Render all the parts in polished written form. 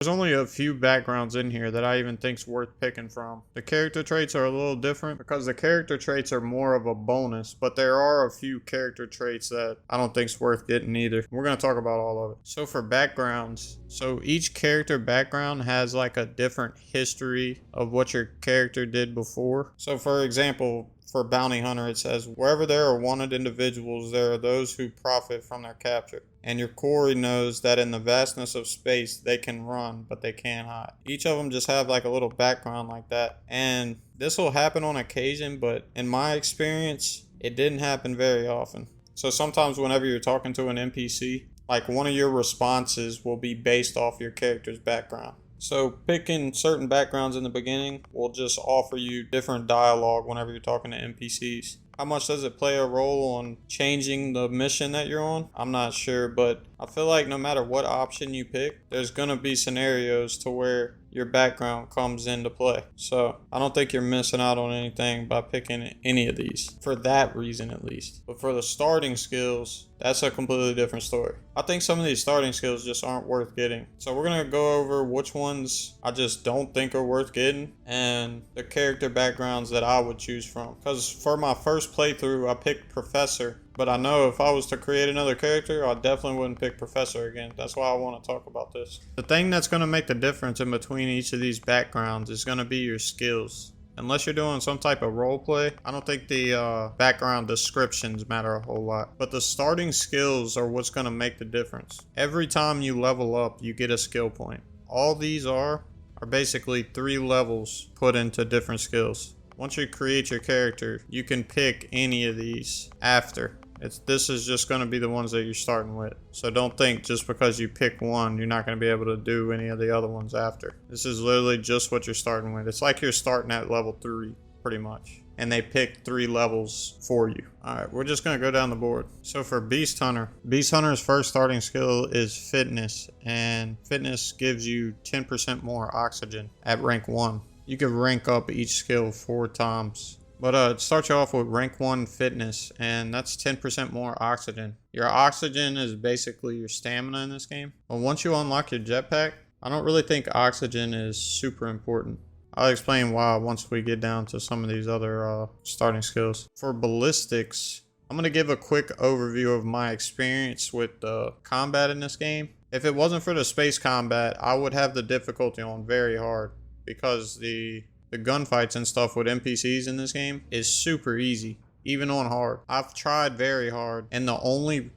There's only a few backgrounds in here that I even think's worth picking from. The character traits are a little different because the character traits are more of a bonus, but there are a few character traits that I don't think's worth getting either. We're going to talk about all of it. So for backgrounds, so each character background has like a different history of what your character did before. So for example, for Bounty Hunter, it says, wherever there are wanted individuals, there are those who profit from their capture. And your quarry knows that in the vastness of space, they can run, but they can't hide. Each of them just have like a little background like that. And this will happen on occasion, but in my experience, it didn't happen very often. So sometimes whenever you're talking to an NPC, like one of your responses will be based off your character's background. So picking certain backgrounds in the beginning will just offer you different dialogue whenever you're talking to NPCs. How much does it play a role on changing the mission that you're on? I'm not sure, but I feel like no matter what option you pick, there's gonna be scenarios to where your background comes into play. So I don't think you're missing out on anything by picking any of these, for that reason at least. But for the starting skills, that's a completely different story. I think some of these starting skills just aren't worth getting. So we're gonna go over which ones I just don't think are worth getting and the character backgrounds that I would choose from. Because for my first playthrough, I picked Professor. But I know if I was to create another character, I definitely wouldn't pick Professor again. That's why I want to talk about this. The thing that's going to make the difference in between each of these backgrounds is going to be your skills. Unless you're doing some type of role play, I don't think the background descriptions matter a whole lot. But the starting skills are what's going to make the difference. Every time you level up, you get a skill point. All these are basically 3 levels put into different skills. Once you create your character, you can pick any of these after. This is just going to be the ones that you're starting with. So don't think just because you pick one, you're not going to be able to do any of the other ones after. This is literally just what you're starting with. It's like you're starting at level 3, pretty much. And they pick 3 levels for you. Alright, we're just going to go down the board. So for Beast Hunter's first starting skill is Fitness. And Fitness gives you 10% more oxygen at rank 1. You can rank up each skill 4 times. But it starts you off with rank 1 fitness, and that's 10% more oxygen. Your oxygen is basically your stamina in this game. But once you unlock your jetpack, I don't really think oxygen is super important. I'll explain why once we get down to some of these other starting skills. For ballistics, I'm going to give a quick overview of my experience with combat in this game. If it wasn't for the space combat, I would have the difficulty on very hard because the gunfights and stuff with NPCs in this game is super easy, even on hard. I've tried very hard, and the only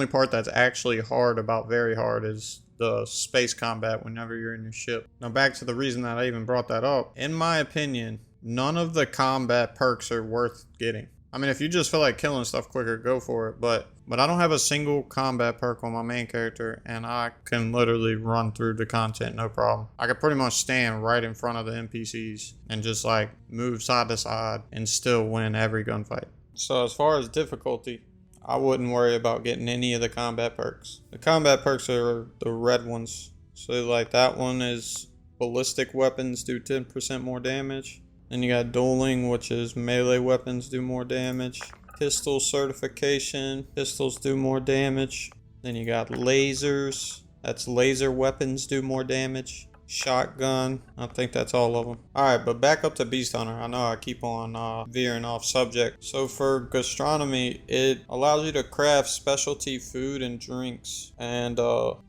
part that's actually hard about very hard is the space combat whenever you're in your ship. Now back to the reason that I even brought that up. In my opinion, none of the combat perks are worth getting. I mean, if you just feel like killing stuff quicker, go for it. But I don't have a single combat perk on my main character, and I can literally run through the content, no problem. I could pretty much stand right in front of the NPCs and just like move side to side and still win every gunfight. So as far as difficulty, I wouldn't worry about getting any of the combat perks. The combat perks are the red ones. So like that one is ballistic weapons do 10% more damage. Then you got dueling, which is melee weapons do more damage. Pistol certification, pistols do more damage. Then you got lasers, that's laser weapons do more damage. Shotgun, I think that's all of them. Alright, but back up to Beast Hunter. I know I keep on veering off subject. So for gastronomy, it allows you to craft specialty food and drinks and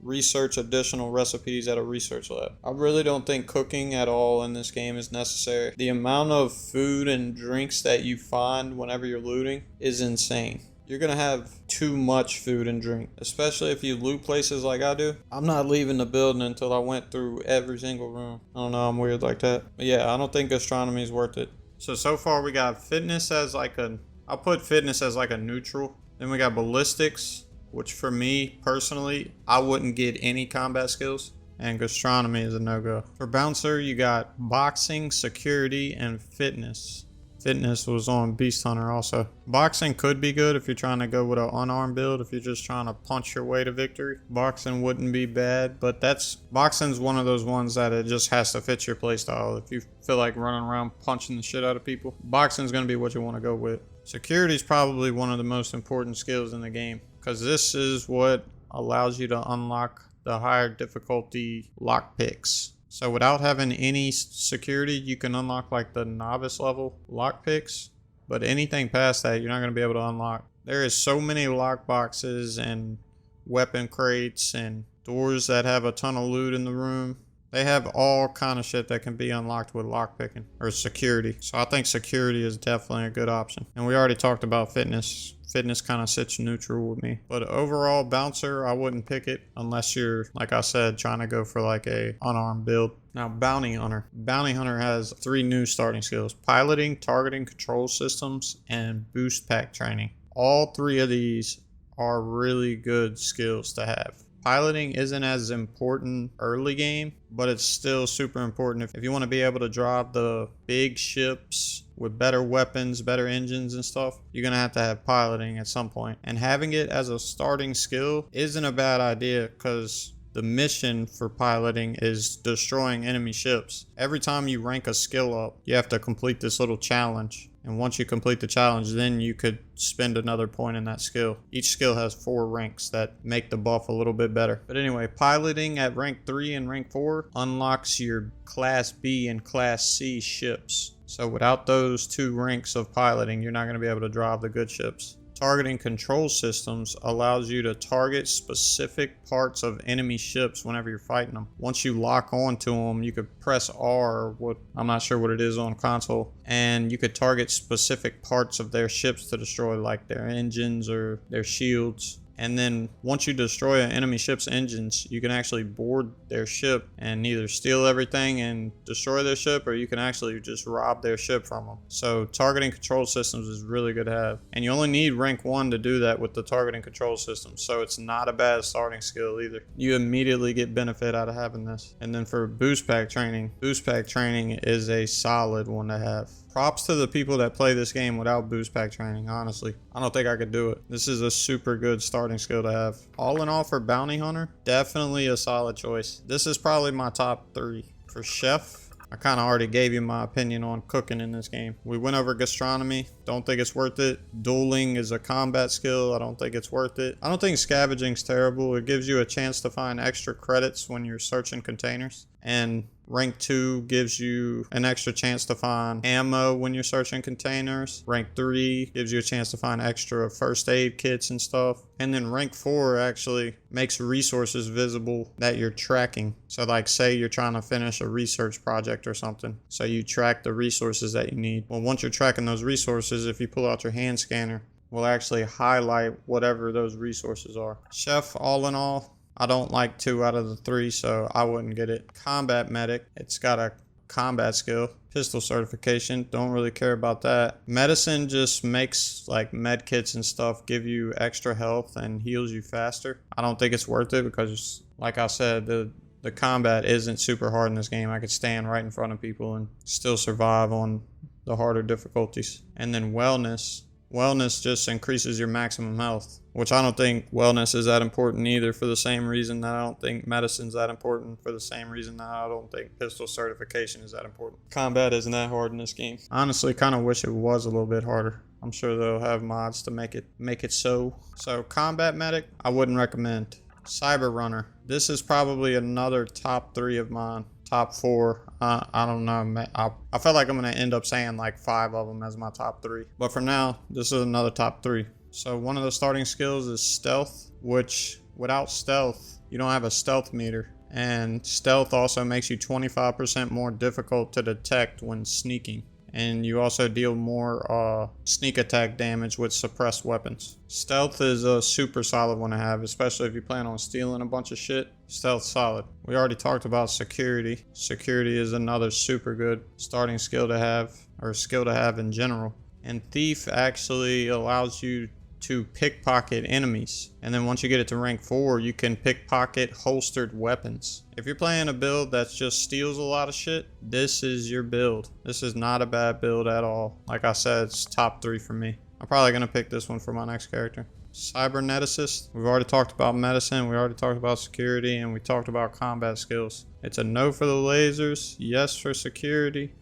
research additional recipes at a research lab. I really don't think cooking at all in this game is necessary. The amount of food and drinks that you find whenever you're looting is insane. You're gonna have too much food and drink, especially if you loot places like I do. I'm not leaving the building until I went through every single room. I don't know, I'm weird like that. But yeah, I don't think gastronomy is worth it. So far we got fitness as like I'll put fitness as like a neutral. Then we got ballistics, which for me personally, I wouldn't get any combat skills. And gastronomy is a no-go. For bouncer, you got boxing, security, and fitness. Fitness was on Beast Hunter also. Boxing could be good if you're trying to go with an unarmed build. If you're just trying to punch your way to victory, boxing wouldn't be bad. But boxing's one of those ones that it just has to fit your playstyle. If you feel like running around punching the shit out of people, boxing's gonna be what you want to go with. Security is probably one of the most important skills in the game because this is what allows you to unlock the higher difficulty lockpicks. So without having any security, you can unlock like the novice level lockpicks, but anything past that, you're not going to be able to unlock. There is so many lock boxes and weapon crates and doors that have a ton of loot in the room. They have all kind of shit that can be unlocked with lockpicking or security. So I think security is definitely a good option. And we already talked about fitness. Fitness kind of sits neutral with me. But overall, Bouncer, I wouldn't pick it unless you're, like I said, trying to go for like a unarmed build. Now, Bounty Hunter. Bounty Hunter has 3 new starting skills: piloting, targeting control systems, and boost pack training. All 3 of these are really good skills to have. Piloting isn't as important early game, but it's still super important if you want to be able to drive the big ships with better weapons, better engines and stuff. You're going to have piloting at some point. And having it as a starting skill isn't a bad idea, because the mission for piloting is destroying enemy ships. Every time you rank a skill up, you have to complete this little challenge. And once you complete the challenge, then you could spend another point in that skill. Each skill has 4 ranks that make the buff a little bit better. But anyway, piloting at rank 3 and rank 4 unlocks your Class B and Class C ships. So without those 2 ranks of piloting, you're not going to be able to drive the good ships. Targeting control systems allows you to target specific parts of enemy ships whenever you're fighting them. Once you lock onto them, you could press R, I'm not sure what it is on console, and you could target specific parts of their ships to destroy, like their engines or their shields. And then once you destroy an enemy ship's engines, you can actually board their ship and either steal everything and destroy their ship, or you can actually just rob their ship from them. So targeting control systems is really good to have. And you only need rank 1 to do that with the targeting control systems. So it's not a bad starting skill either. You immediately get benefit out of having this. And then for boost pack training is a solid one to have. Props to the people that play this game without boost pack training, honestly. I don't think I could do it. This is a super good starting skill to have. All in all, for Bounty Hunter, definitely a solid choice. This is probably my top 3. For Chef, I kind of already gave you my opinion on cooking in this game. We went over gastronomy. Don't think it's worth it. Dueling is a combat skill. I don't think it's worth it. I don't think scavenging's terrible. It gives you a chance to find extra credits when you're searching containers. And rank 2 gives you an extra chance to find ammo when you're searching containers. Rank 3 gives you a chance to find extra first aid kits and stuff. And then rank 4 actually makes resources visible that you're tracking. So like, say you're trying to finish a research project or something, so you track the resources that you need. Well, once you're tracking those resources, if you pull out your hand scanner, will actually highlight whatever those resources are. Chef, all in all, I don't like 2 out of the 3, so I wouldn't get it. Combat Medic, it's got a combat skill. Pistol certification, don't really care about that. Medicine just makes like med kits and stuff give you extra health and heals you faster. I don't think it's worth it because, like I said, the combat isn't super hard in this game. I could stand right in front of people and still survive on the harder difficulties. And then Wellness. Wellness just increases your maximum health, which I don't think wellness is that important either, for the same reason that I don't think medicine's that important, for the same reason that I don't think pistol certification is that important. Combat isn't that hard in this game. Honestly, kind of wish it was a little bit harder. I'm sure they'll have mods to make it so. So Combat Medic, I wouldn't recommend. Cyber Runner, this is probably another top 3 of mine. Top 4, I don't know. I feel like I'm going to end up saying like 5 of them as my top 3. But for now, this is another top 3. So one of the starting skills is Stealth, which without Stealth, you don't have a stealth meter. And Stealth also makes you 25% more difficult to detect when sneaking. And you also deal more sneak attack damage with suppressed weapons. Stealth is a super solid one to have, especially if you plan on stealing a bunch of shit. Stealth's solid. We already talked about security. Security is another super good starting skill to have, or skill to have in general. And Thief actually allows you to pickpocket enemies, and then once you get it to rank 4, you can pickpocket holstered weapons. If you're playing a build that just steals a lot of shit, this is your build. This is not a bad build at all. Like I said, it's top 3 for me. I'm probably gonna pick this one for my next character. Cyberneticist, we've already talked about medicine, we already talked about security, and we talked about combat skills. It's a no for the lasers, yes for security,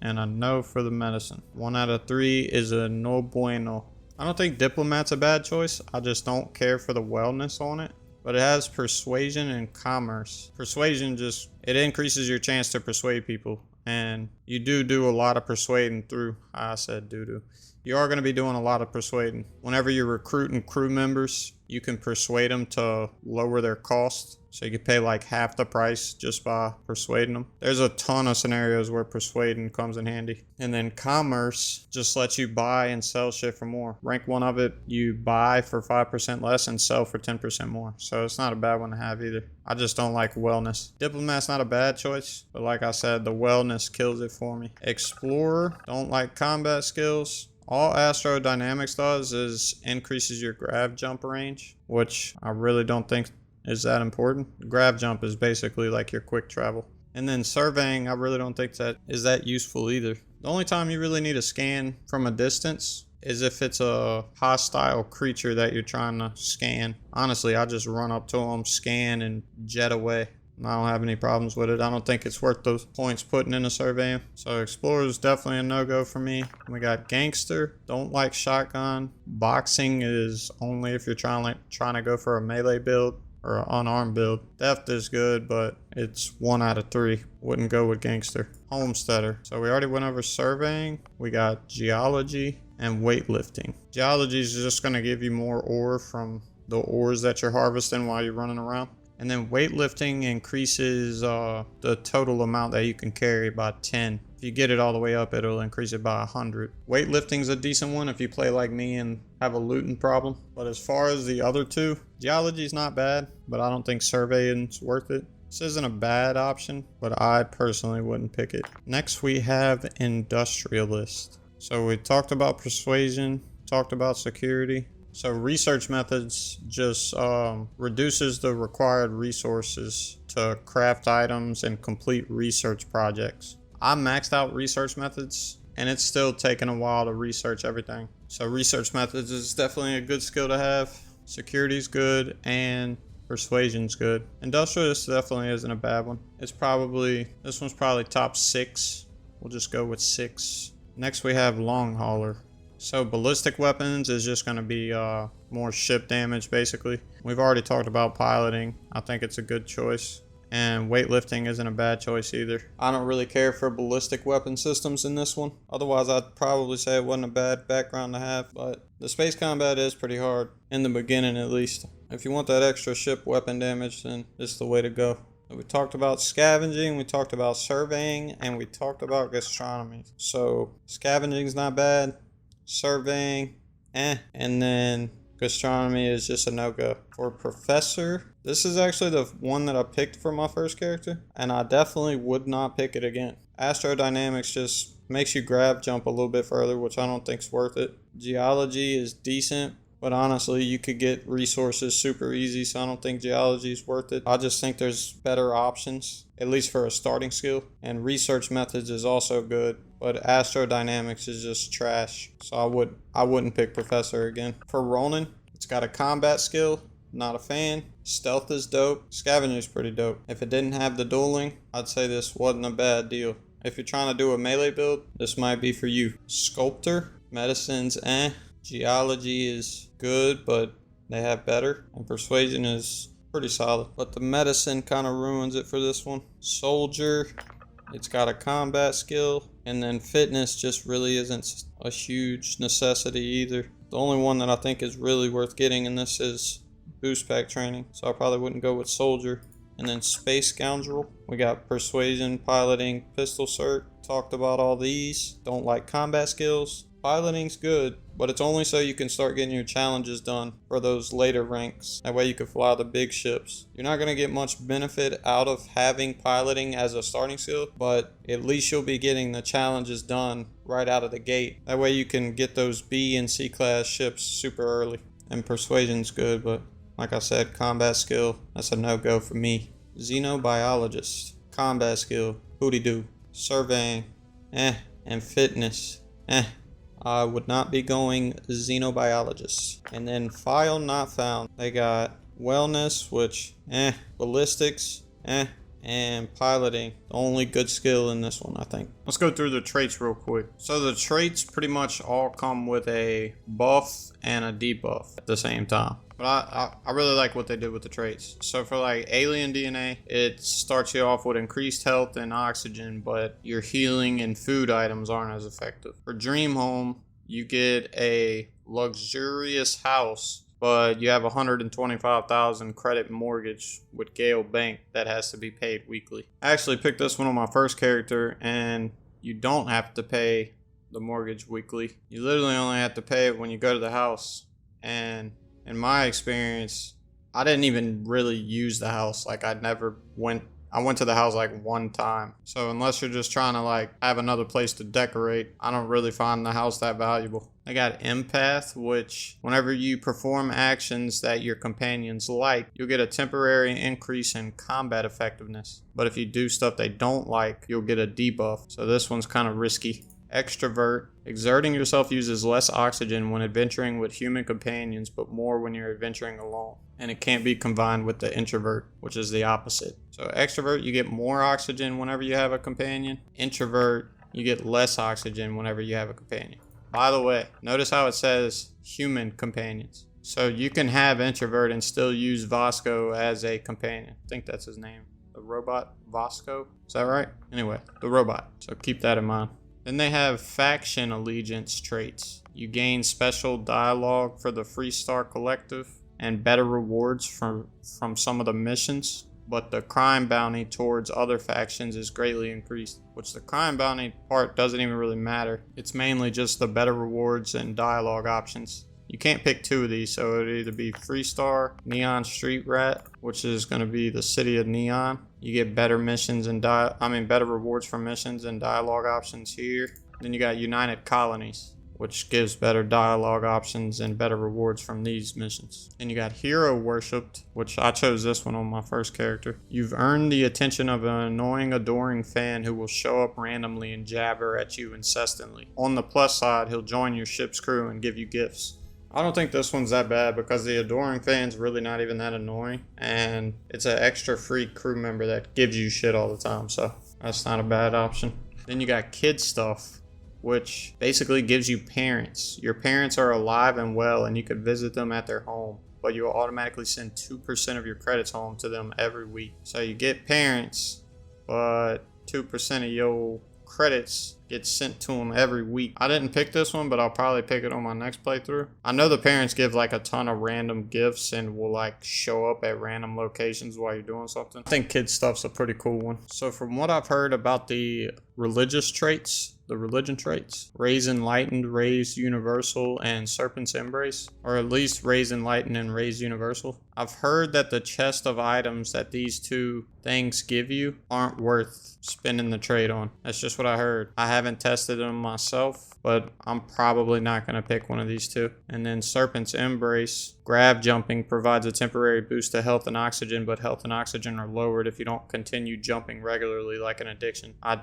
and a no for the medicine. 1 out of 3 is a no bueno. I don't think Diplomat's a bad choice. I just don't care for the wellness on it. but it has persuasion and commerce. Persuasion just, it increases your chance to persuade people. And you do a lot of persuading through, I said do. You are going to be doing a lot of persuading. Whenever you're recruiting crew members, you can persuade them to lower their costs. So you can pay like half the price just by persuading them. There's a ton of scenarios where persuading comes in handy. And then commerce just lets you buy and sell shit for more. Rank 1 of it, you buy for 5% less and sell for 10% more. So it's not a bad one to have either. I just don't like wellness. Diplomat's not a bad choice, but like I said, the wellness kills it for me. Explorer, don't like combat skills. All Astrodynamics does is increases your grav jump range, which I really don't think is that important. Grav jump is basically like your quick travel. And then surveying, I really don't think that is that useful either. The only time you really need a scan from a distance is if it's a hostile creature that you're trying to scan. Honestly, I just run up to them, scan, and jet away. I don't have any problems with it. I don't think it's worth those points putting in a survey. So Explorer is definitely a no-go for me. We got Gangster. Don't like shotgun. Boxing is only if you're trying to go for a melee build or an unarmed build. Theft is good, but it's 1 out of 3. Wouldn't go with Gangster. Homesteader. So we already went over surveying. We got Geology and weightlifting. Geology is just going to give you more ore from the ores that you're harvesting while you're running around. And then weightlifting increases the total amount that you can carry by 10. If you get it all the way up, it'll increase it by 100. Weightlifting's a decent one if you play like me and have a looting problem. But as far as the other two, geology's not bad, but I don't think surveying's worth it. This isn't a bad option, but I personally wouldn't pick it. Next we have Industrialist. So we talked about persuasion, talked about security. So research methods just reduces the required resources to craft items and complete research projects. I maxed out research methods and it's still taking a while to research everything. So research methods is definitely a good skill to have. Security's good and persuasion's good. Industrialist definitely isn't a bad one. This one's probably top 6. We'll just go with 6. Next we have long hauler. So ballistic weapons is just going to be more ship damage basically. We've already talked about piloting. I think it's a good choice. And weightlifting isn't a bad choice either. I don't really care for ballistic weapon systems in this one. Otherwise I'd probably say it wasn't a bad background to have. But the space combat is pretty hard. In the beginning at least. If you want that extra ship weapon damage, then it's the way to go. We talked about scavenging, we talked about surveying, and we talked about gastronomy. So scavenging's not bad. Surveying, and then gastronomy is just a no-go. For professor, this is actually the one that I picked for my first character, and I definitely would not pick it again. Astrodynamics just makes you grav jump a little bit further, which I don't think's worth it. Geology is decent, but honestly you could get resources super easy, so I don't think geology is worth it. I just think there's better options, at least for a starting skill. And research methods is also good, but astrodynamics is just trash, so I wouldn't pick professor again. For Ronin, it's got a combat skill, not a fan. Stealth is dope. Scavenging is pretty dope. If it didn't have the dueling, I'd say this wasn't a bad deal. If you're trying to do a melee build, this might be for you. Sculptor, medicine's Geology is good, but they have better. And persuasion is pretty solid, but the medicine kind of ruins it for this one. Soldier, it's got a combat skill, and then fitness just really isn't a huge necessity either. The only one that I think is really worth getting in this is boost pack training, so I probably wouldn't go with soldier. And then space scoundrel, we got persuasion, piloting, pistol cert. Talked about all these. Don't like combat skills. Piloting's good, but it's only so you can start getting your challenges done for those later ranks. That way you can fly the big ships. You're not going to get much benefit out of having piloting as a starting skill, but at least you'll be getting the challenges done right out of the gate. That way you can get those B and C class ships super early. And persuasion's good, but like I said, combat skill, that's a no-go for me. Xenobiologist, combat skill, hooty doo. Surveying, and fitness, I would not be going xenobiologist. And then file not found. They got wellness, which ballistics, and piloting. The only good skill in this one, I think. Let's go through the traits real quick. So the traits pretty much all come with a buff and a debuff at the same time. But I really like what they did with the traits. So for like alien DNA, it starts you off with increased health and oxygen, but your healing and food items aren't as effective. For Dream Home, you get a luxurious house, but you have 125,000 credit mortgage with Gale Bank that has to be paid weekly. I actually picked this one on my first character, and you don't have to pay the mortgage weekly. You literally only have to pay it when you go to the house. And in my experience, I didn't even really use the house. Like I went to the house like one time. So unless you're just trying to like have another place to decorate, I don't really find the house that valuable. I got Empath, which whenever you perform actions that your companions like, you'll get a temporary increase in combat effectiveness. But if you do stuff they don't like, you'll get a debuff. So this one's kind of risky. Extrovert. Exerting yourself uses less oxygen when adventuring with human companions, but more when you're adventuring alone. And it can't be combined with the introvert, which is the opposite. So extrovert, you get more oxygen whenever you have a companion. Introvert, you get less oxygen whenever you have a companion. By the way, notice how it says human companions. So you can have introvert and still use Vasco as a companion. I think that's his name. The robot Vasco. Is that right? Anyway, the robot. So keep that in mind. Then they have faction allegiance traits. You gain special dialogue for the Freestar Collective and better rewards from some of the missions, but the crime bounty towards other factions is greatly increased, which the crime bounty part doesn't even really matter. It's mainly just the better rewards and dialogue options. You can't pick two of these, so it would either be Freestar, Neon Street Rat, which is going to be the city of Neon. You get better missions and better rewards for missions and dialogue options here. Then you got United Colonies, which gives better dialogue options and better rewards from these missions. Then you got Hero Worshipped, which I chose this one on my first character. You've earned the attention of an annoying, adoring fan who will show up randomly and jabber at you incessantly. On the plus side, he'll join your ship's crew and give you gifts. I don't think this one's that bad because the adoring fan's really not even that annoying, and it's an extra free crew member that gives you shit all the time, so that's not a bad option. Then you got Kid Stuff, which basically gives you parents. Your parents are alive and well, and you could visit them at their home, but you'll automatically send 2% of your credits home to them every week. So you get parents, but 2% of your credits get sent to them every week. I didn't pick this one, but I'll probably pick it on my next playthrough. I know the parents give like a ton of random gifts and will like show up at random locations while you're doing something. I think Kid Stuff's a pretty cool one. So from what I've heard about the religious traits, the religion traits, Raise Enlightened, Raise Universal, and Serpent's Embrace, or at least Raise Enlightened and Raise Universal. I've heard that the chest of items that these two things give you aren't worth spending the trade on. That's just what I heard. I haven't tested them myself, but I'm probably not going to pick one of these two. And then Serpent's Embrace, grab jumping provides a temporary boost to health and oxygen, but health and oxygen are lowered if you don't continue jumping regularly like an addiction. I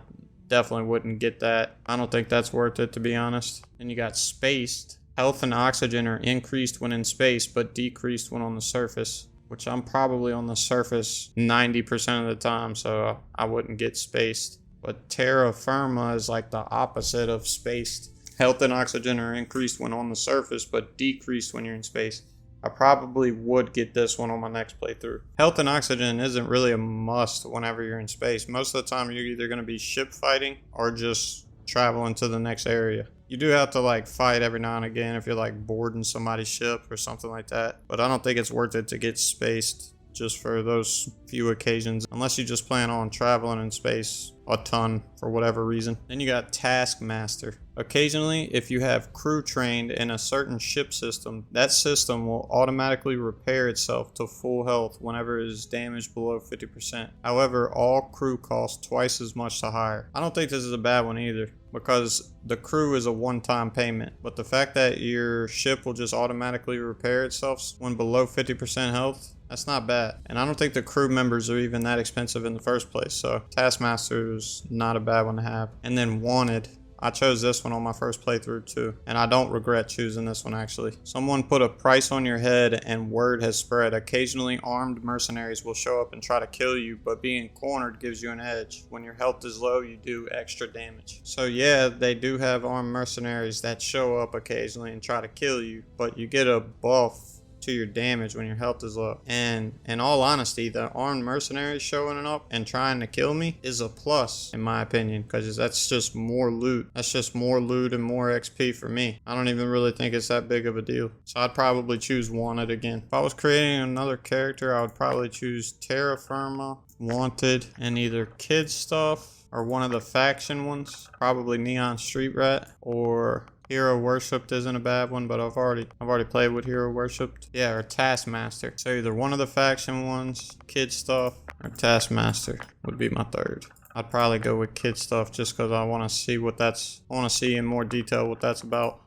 definitely wouldn't get that. I don't think that's worth it, to be honest. Then you got Spaced. Health and oxygen are increased when in space, but decreased when on the surface, which I'm probably on the surface 90% of the time, so I wouldn't get Spaced. But Terra Firma is like the opposite of Spaced. Health and oxygen are increased when on the surface, but decreased when you're in space. I probably would get this one on my next playthrough. Health and oxygen isn't really a must whenever you're in space. Most of the time you're either going to be ship fighting or just traveling to the next area. You do have to like fight every now and again if you're like boarding somebody's ship or something like that. But I don't think it's worth it to get spaced just for those few occasions, unless you just plan on traveling in space a ton for whatever reason. Then you got Taskmaster. Occasionally, if you have crew trained in a certain ship system, that system will automatically repair itself to full health whenever it is damaged below 50%. However, all crew cost twice as much to hire. I don't think this is a bad one either, because the crew is a one-time payment, but the fact that your ship will just automatically repair itself when below 50% health, that's not bad. And I don't think the crew members are even that expensive in the first place, so Taskmaster is not a bad one to have. And then Wanted. I chose this one on my first playthrough too, and I don't regret choosing this one actually. Someone put a price on your head and word has spread. Occasionally armed mercenaries will show up and try to kill you, but being cornered gives you an edge. When your health is low, you do extra damage. So yeah, they do have armed mercenaries that show up occasionally and try to kill you, but you get a buff to your damage when your health is low. And in all honesty, the armed mercenary showing up and trying to kill me is a plus in my opinion, because that's just more loot. That's just more loot and more XP for me. I don't even really think it's that big of a deal. So I'd probably choose Wanted again. If I was creating another character, I would probably choose Terra Firma, Wanted, and either Kid Stuff or one of the faction ones. Probably Neon Street Rat or Hero Worshipped isn't a bad one, but I've already played with Hero Worshipped. Yeah, or Taskmaster. So either one of the faction ones, Kid Stuff, or Taskmaster would be my third. I'd probably go with Kid Stuff just because I want to see what I want to see in more detail what that's about.